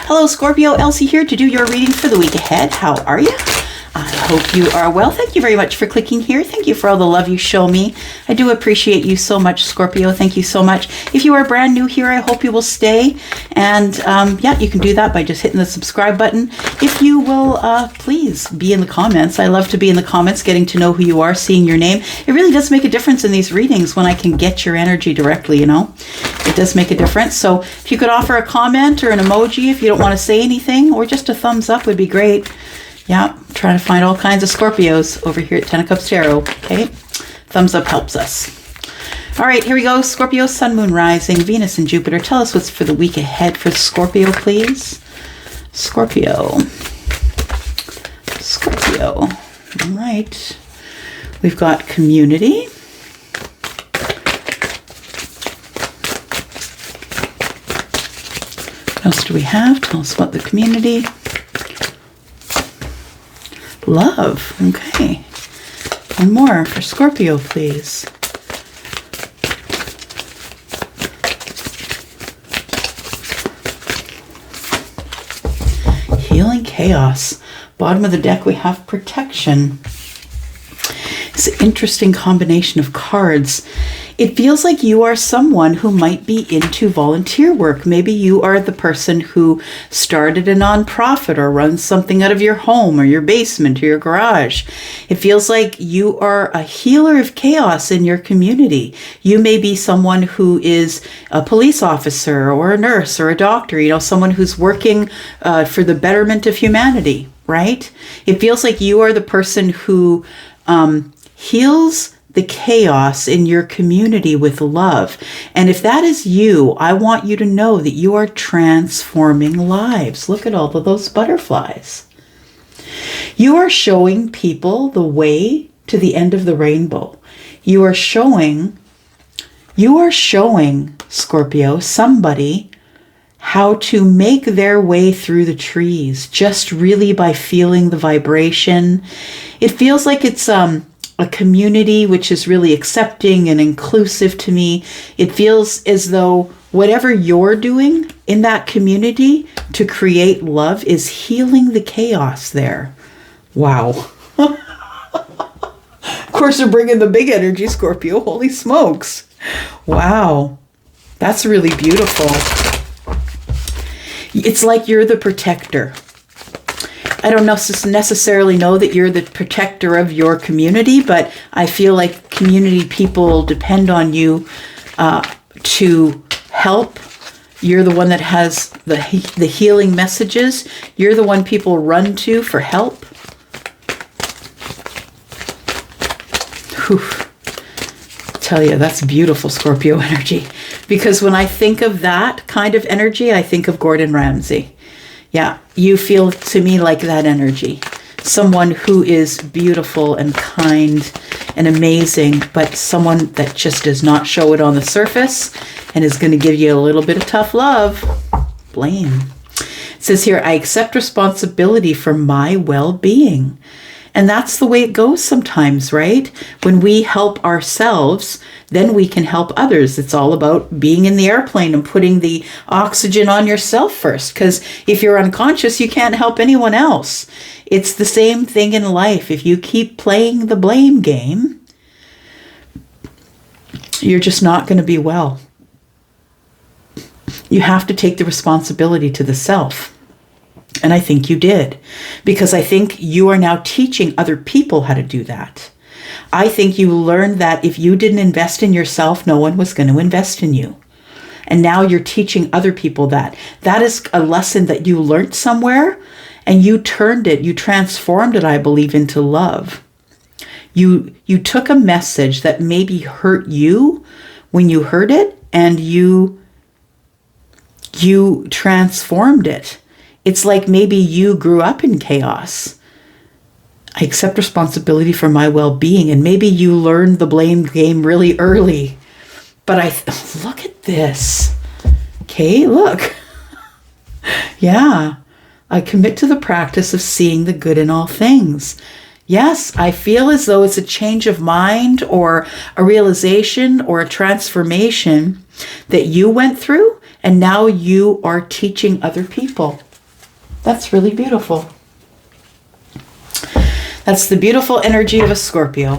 Hello, Scorpio. Elsie here to do your reading for the week ahead. How are you? I hope you are well. Thank you very much for clicking here. Thank you for all the love you show me. I do appreciate you so much, Scorpio. Thank you so much. If you are brand new here, I hope you will stay. And yeah, you can do that by just hitting the subscribe button. If you will, please be in the comments. I love to be in the comments, getting to know who you are, seeing your name. It really does make a difference in these readings when I can get your energy directly, you know. It does make a difference. So if you could offer a comment or an emoji if you don't want to say anything, or just a thumbs up would be great. Yeah, trying to find all kinds of Scorpios over here at Ten of Cups Tarot. Okay, thumbs up helps us. All right, here we go. Scorpio, Sun, Moon, Rising, Venus, and Jupiter. Tell us what's for the week ahead for Scorpio, please. Scorpio. Scorpio. All right. We've got community. What else do we have? Tell us about the community. Love. Okay. One more for Scorpio, please. Healing chaos. Bottom of the deck, we have protection. It's an interesting combination of cards. It feels like you are someone who might be into volunteer work. Maybe you are the person who started a nonprofit or runs something out of your home or your basement or your garage. It feels like you are a healer of chaos in your community. You may be someone who is a police officer or a nurse or a doctor, you know, someone who's working for the betterment of humanity, right? It feels like you are the person who heals the chaos in your community with love. And if that is you, I want you to know that you are transforming lives. Look at all of those butterflies. You are showing people the way to the end of the rainbow. You are showing, Scorpio, somebody how to make their way through the trees, just really by feeling the vibration. It feels like it's a community which is really accepting and inclusive to me. It feels as though whatever you're doing in that community to create love is healing the chaos there. Wow. Of course, they're bringing the big energy, Scorpio. Holy smokes. Wow. That's really beautiful. It's like you're the protector. I don't necessarily know that you're the protector of your community, but I feel like community people depend on you to help. You're the one that has the healing messages. You're the one people run to for help. Whew. Tell you, that's beautiful Scorpio energy. Because when I think of that kind of energy, I think of Gordon Ramsay. Yeah, you feel to me like that energy. Someone who is beautiful and kind and amazing, but someone that just does not show it on the surface and is going to give you a little bit of tough love. Blame. It says here, I accept responsibility for my well-being. And that's the way it goes sometimes, right? When we help ourselves, then we can help others. It's all about being in the airplane and putting the oxygen on yourself first. Because if you're unconscious, you can't help anyone else. It's the same thing in life. If you keep playing the blame game, you're just not going to be well. You have to take the responsibility to the self. And I think you did, because I think you are now teaching other people how to do that. I think you learned that if you didn't invest in yourself, no one was going to invest in you. And now you're teaching other people that. That is a lesson that you learned somewhere, and you turned it, you transformed it, I believe, into love. You took a message that maybe hurt you when you heard it, and you transformed it. It's like maybe you grew up in chaos. I accept responsibility for my well-being. And maybe you learned the blame game really early. But look at this. Okay, look. Yeah. I commit to the practice of seeing the good in all things. Yes, I feel as though it's a change of mind or a realization or a transformation that you went through, and now you are teaching other people. That's really beautiful. That's the beautiful energy of a Scorpio.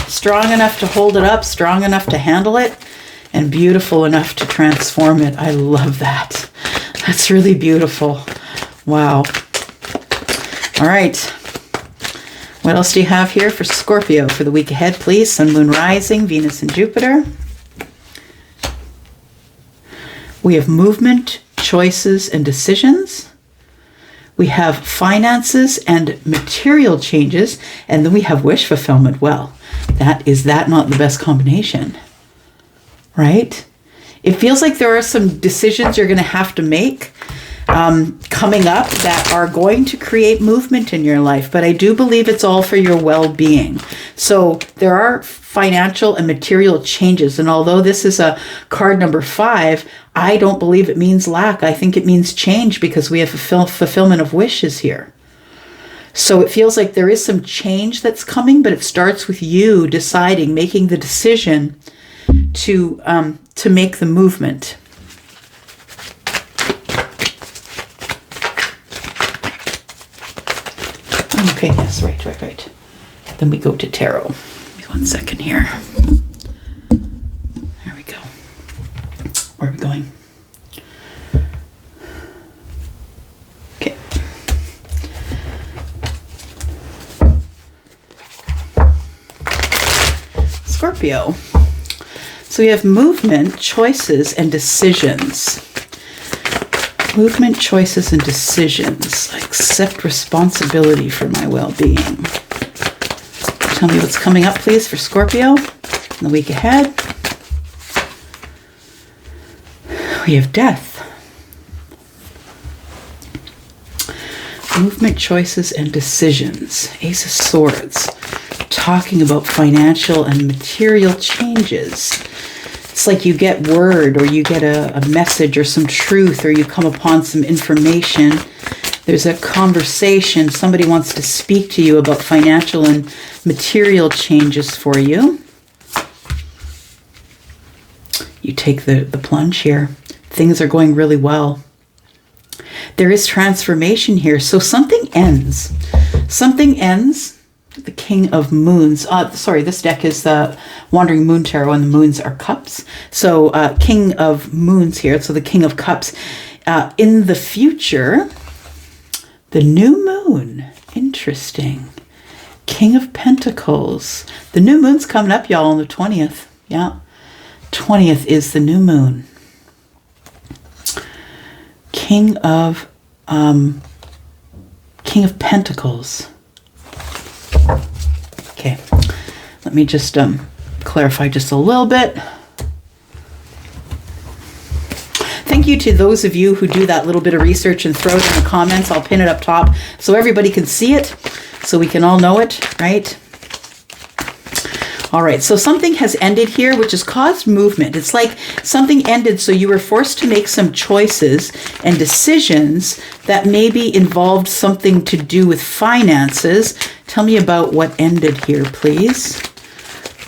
Strong enough to hold it up, strong enough to handle it, and beautiful enough to transform it. I love that. That's really beautiful. Wow. All right. What else do you have here for Scorpio for the week ahead, please? Sun, Moon, Rising, Venus, and Jupiter. We have movement, choices, and decisions. We have finances and material changes. And then we have wish fulfillment. Well, is that not the best combination? Right? It feels like there are some decisions you're going to have to make coming up that are going to create movement in your life. But I do believe it's all for your well-being. So there are financial and material changes. And although this is a card number 5, I don't believe it means lack. I think it means change because we have fulfillment of wishes here. So it feels like there is some change that's coming, but it starts with you deciding, making the decision to make the movement. Okay, yes, right. Then we go to tarot. Give me 1 second here. There we go. Where are we going? Okay. Scorpio. So we have movement, choices, and decisions. Movement, choices, and decisions. I accept responsibility for my well-being. Tell me what's coming up, please, for Scorpio in the week ahead. We have death. Movement, choices, and decisions. Ace of Swords. Talking about financial and material changes. It's like you get word or you get a message or some truth or you come upon some information. There's a conversation. Somebody wants to speak to you about financial and material changes for you. You take the plunge here. Things are going really well. There is transformation here. So something ends. Something ends. The King of Moons. This deck is the Wandering Moon Tarot, and the moons are cups. So King of Moons here. So the King of Cups. In the future, the new moon. Interesting. King of Pentacles. The new moon's coming up, y'all, on the 20th. Yeah. 20th is the new moon. King of Pentacles. Okay, let me just clarify just a little bit. Thank you to those of you who do that little bit of research and throw it in the comments. I'll pin it up top so everybody can see it, so we can all know it, right? All right, so something has ended here, which has caused movement. It's like something ended, so you were forced to make some choices and decisions that maybe involved something to do with finances. Tell me about what ended here, please.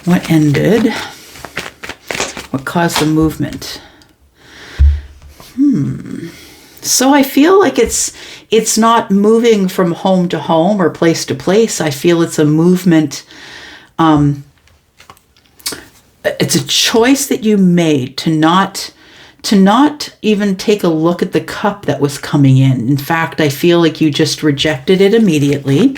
What ended? What caused the movement? So I feel like it's not moving from home to home or place to place. I feel it's a movement. It's a choice that you made to not even take a look at the cup that was coming in. In fact, I feel like you just rejected it immediately.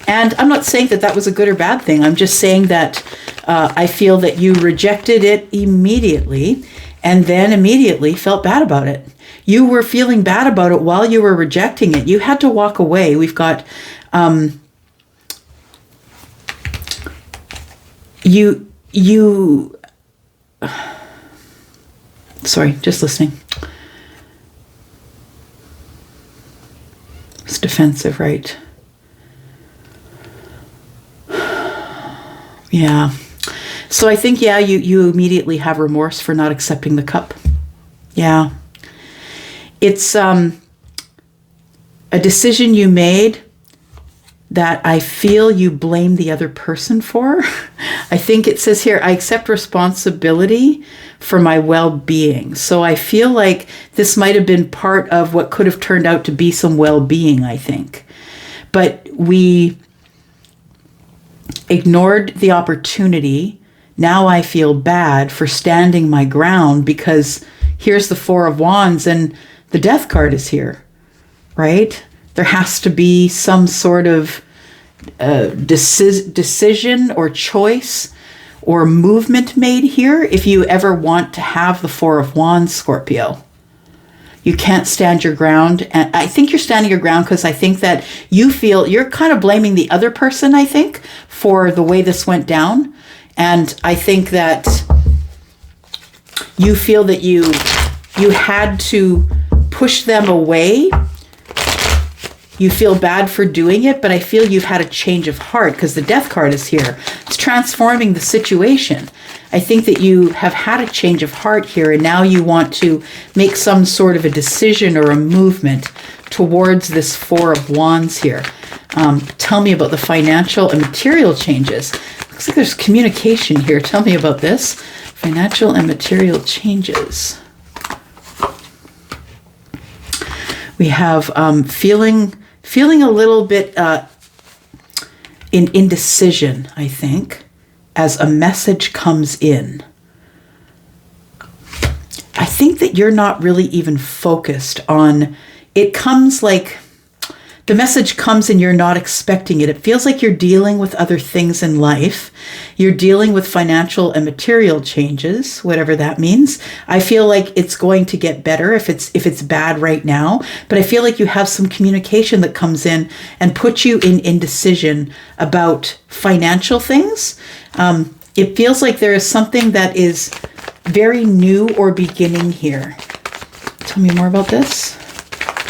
And I'm not saying that was a good or bad thing. I'm just saying that I feel that you rejected it immediately and then immediately felt bad about it. You were feeling bad about it while you were rejecting it. You had to walk away. We've got sorry, just listening. It's defensive, right? Yeah. So I think, yeah, you immediately have remorse for not accepting the cup. Yeah. It's a decision you made that I feel you blame the other person for. I think it says here, I accept responsibility for my well-being. So I feel like this might have been part of what could have turned out to be some well-being, I think. But we ignored the opportunity. Now I feel bad for standing my ground because here's the Four of Wands and the Death card is here, right? There has to be some sort of decision or choice or movement made here if you ever want to have the Four of Wands, Scorpio. You can't stand your ground. And I think you're standing your ground because I think that you feel you're kind of blaming the other person, I think, for the way this went down. And I think that you feel that you had to push them away. You feel bad for doing it, but I feel you've had a change of heart because the Death card is here. It's transforming the situation. I think that you have had a change of heart here, and now you want to make some sort of a decision or a movement towards this Four of Wands here. Tell me about the financial and material changes. Looks like there's communication here. Tell me about this. Financial and material changes. We have feeling a little bit in indecision, I think, as a message comes in. I think that you're not really even focused on, it comes like, the message comes and you're not expecting it. It feels like you're dealing with other things in life. You're dealing with financial and material changes, whatever that means. I feel like it's going to get better if it's bad right now. But I feel like you have some communication that comes in and puts you in indecision about financial things. It feels like there is something that is very new or beginning here. Tell me more about this.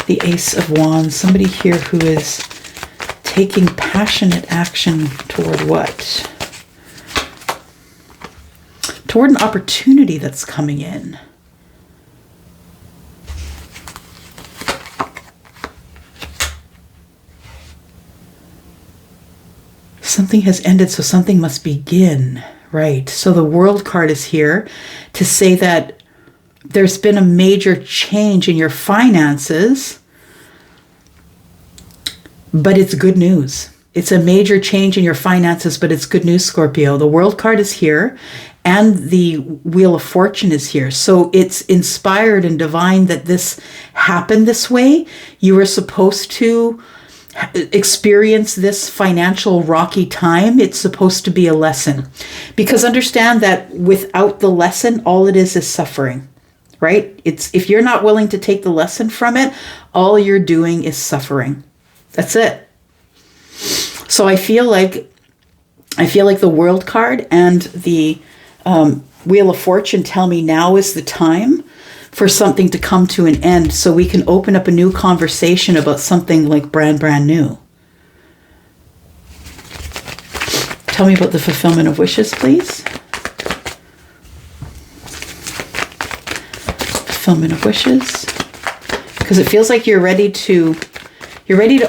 The Ace of Wands, somebody here who is taking passionate action toward what? Toward an opportunity that's coming in. Something has ended, so something must begin, right? So the World card is here to say that there's been a major change in your finances, but it's good news. It's a major change in your finances, but it's good news, Scorpio. The World card is here and the Wheel of Fortune is here. So it's inspired and divine that this happened this way. You were supposed to experience this financial rocky time. It's supposed to be a lesson. Because understand that without the lesson, all it is suffering. Right? It's if you're not willing to take the lesson from it, all you're doing is suffering. That's it. So I feel like the World card and the Wheel of Fortune tell me now is the time for something to come to an end so we can open up a new conversation about something like brand new. Tell me about the fulfillment of wishes, please. Fulfillment of wishes, because it feels like you're ready to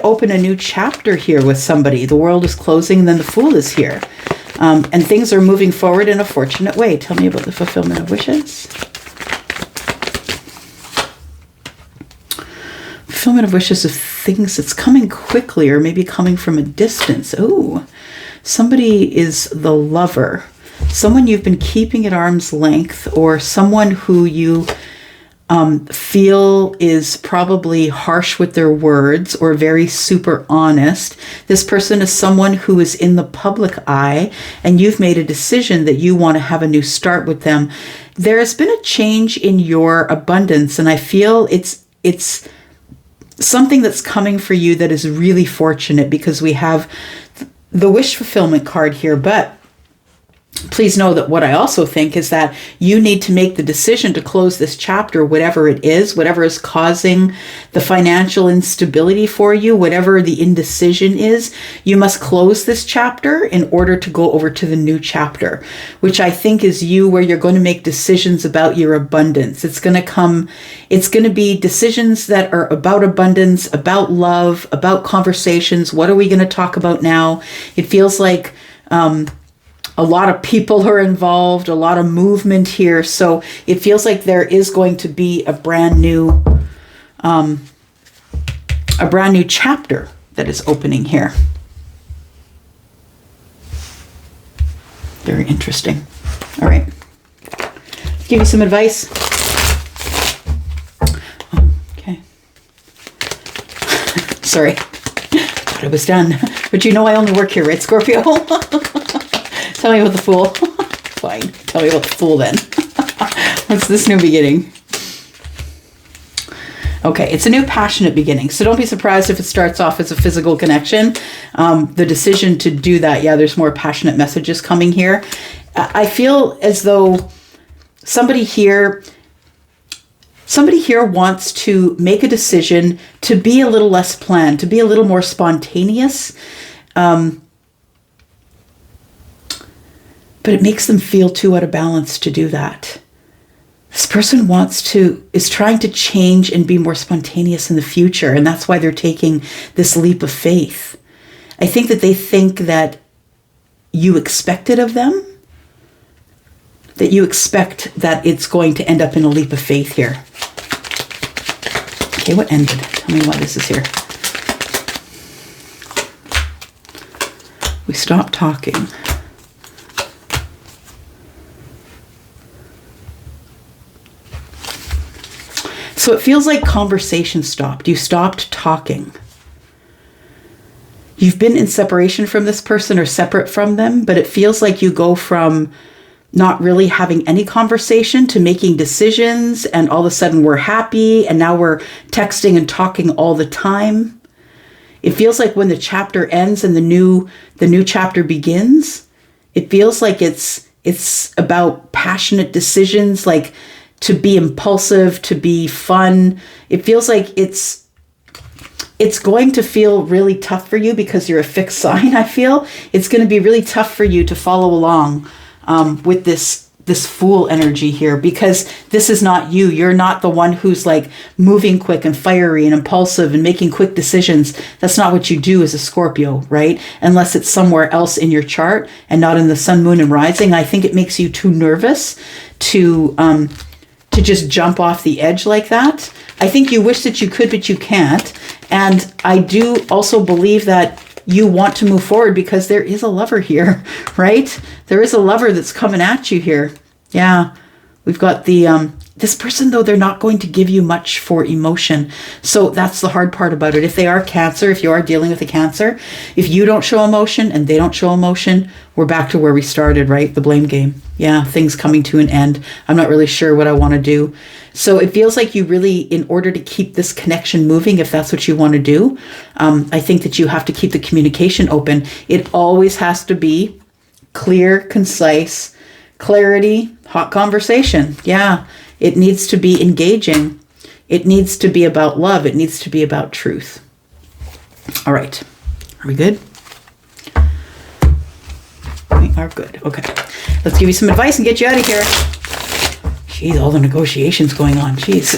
open a new chapter here with somebody. The world is closing and then the Fool is here, and things are moving forward in a fortunate way. Tell me about the fulfillment of wishes. Fulfillment of wishes of things that's coming quickly or maybe coming from a distance. Oh, somebody is the lover, someone you've been keeping at arm's length, or someone who you feel is probably harsh with their words or very super honest. This person is someone who is in the public eye and you've made a decision that you want to have a new start with them. There has been a change in your abundance, and I feel it's something that's coming for you that is really fortunate because we have the wish fulfillment card here. But please know that what I also think is that you need to make the decision to close this chapter, whatever it is, whatever is causing the financial instability for you, whatever the indecision is, you must close this chapter in order to go over to the new chapter, which I think is you, where you're going to make decisions about your abundance. It's going to be decisions that are about abundance, about love, about conversations. What are we going to talk about now? It feels like, A lot of people are involved, a lot of movement here. So it feels like there is going to be a brand new chapter that is opening here. Very interesting. All right. Give you some advice. Okay. Sorry. Thought it was done. But you know I only work here, right, Scorpio? Tell me about the Fool. Fine. Tell me about the Fool then. What's this new beginning? Okay, it's a new passionate beginning. So don't be surprised if it starts off as a physical connection. The decision to do that, yeah, there's more passionate messages coming here. I feel as though somebody here wants to make a decision to be a little less planned, to be a little more spontaneous. But it makes them feel too out of balance to do that. This person is trying to change and be more spontaneous in the future. And that's why they're taking this leap of faith. I think that they think that you expect it of them. That you expect that it's going to end up in a leap of faith here. Okay, what ended? Tell me why this is here. We stopped talking. So it feels like conversation stopped. You stopped talking. You've been in separation from this person or separate from them, but it feels like you go from not really having any conversation to making decisions, and all of a sudden we're happy, and now we're texting and talking all the time. It feels like when the chapter ends and the new chapter begins, it feels like it's about passionate decisions, like to be impulsive, to be fun. It feels like it's going to feel really tough for you because you're a fixed sign. I feel it's going to be really tough for you to follow along with this Fool energy here, because this is not you. You're not the one who's like moving quick and fiery and impulsive and making quick decisions. That's not what you do as a Scorpio, right? Unless it's somewhere else in your chart and not in the sun, moon, and rising. I think it makes you too nervous to just jump off the edge like that. I think you wish that you could, but you can't. And I do also believe that you want to move forward because there is a lover here, right? There is a lover that's coming at you here. Yeah, we've got this person, though, they're not going to give you much for emotion. So that's the hard part about it. If they are Cancer, if you are dealing with a Cancer, if you don't show emotion and they don't show emotion, we're back to where we started, right? The blame game. Yeah, things coming to an end. I'm not really sure what I want to do. So it feels like you really, in order to keep this connection moving, if that's what you want to do, I think that you have to keep the communication open. It always has to be clear, concise, clarity, hot conversation. Yeah. It needs to be engaging. It needs to be about love. It needs to be about truth. All right. Are we good? We are good. Okay. Let's give you some advice and get you out of here. Jeez, all the negotiations going on. Jeez.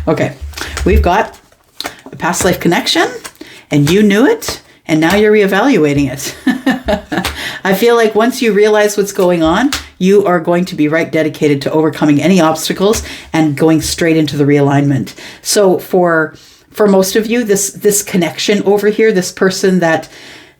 Okay. We've got a past life connection, and you knew it, and now you're reevaluating it. I feel like once you realize what's going on, you are going to be right dedicated to overcoming any obstacles and going straight into the realignment. So for most of you, this connection over here, this person that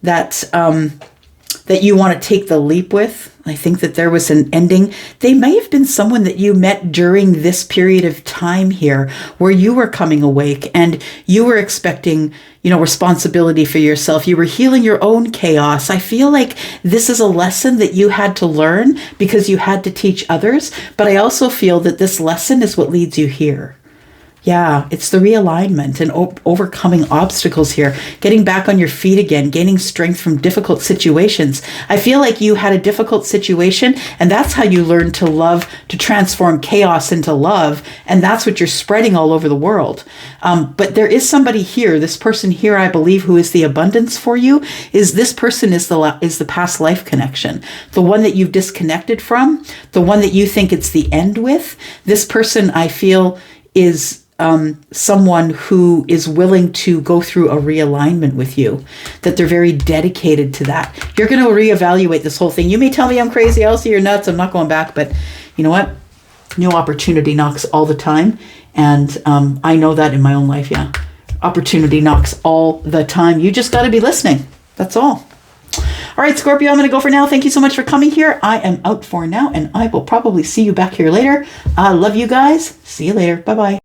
you want to take the leap with, I think that there was an ending. They may have been someone that you met during this period of time here where you were coming awake and you were expecting, responsibility for yourself. You were healing your own chaos. I feel like this is a lesson that you had to learn because you had to teach others. But I also feel that this lesson is what leads you here. Yeah, it's the realignment and overcoming obstacles here, getting back on your feet again, gaining strength from difficult situations. I feel like you had a difficult situation, and that's how you learned to love, to transform chaos into love, and that's what you're spreading all over the world. But there is somebody here, this person here, I believe, who is the abundance for you. This person is the past life connection, the one that you've disconnected from, the one that you think it's the end with. This person, I feel, is someone who is willing to go through a realignment with you, that they're very dedicated to that. You're going to reevaluate this whole thing. You may tell me I'm crazy, Elsie, you're nuts, I'm not going back, but you know what? New opportunity knocks all the time. And I know that in my own life, yeah. Opportunity knocks all the time. You just got to be listening. That's all. All right, Scorpio, I'm going to go for now. Thank you so much for coming here. I am out for now, and I will probably see you back here later. I love you guys. See you later. Bye-bye.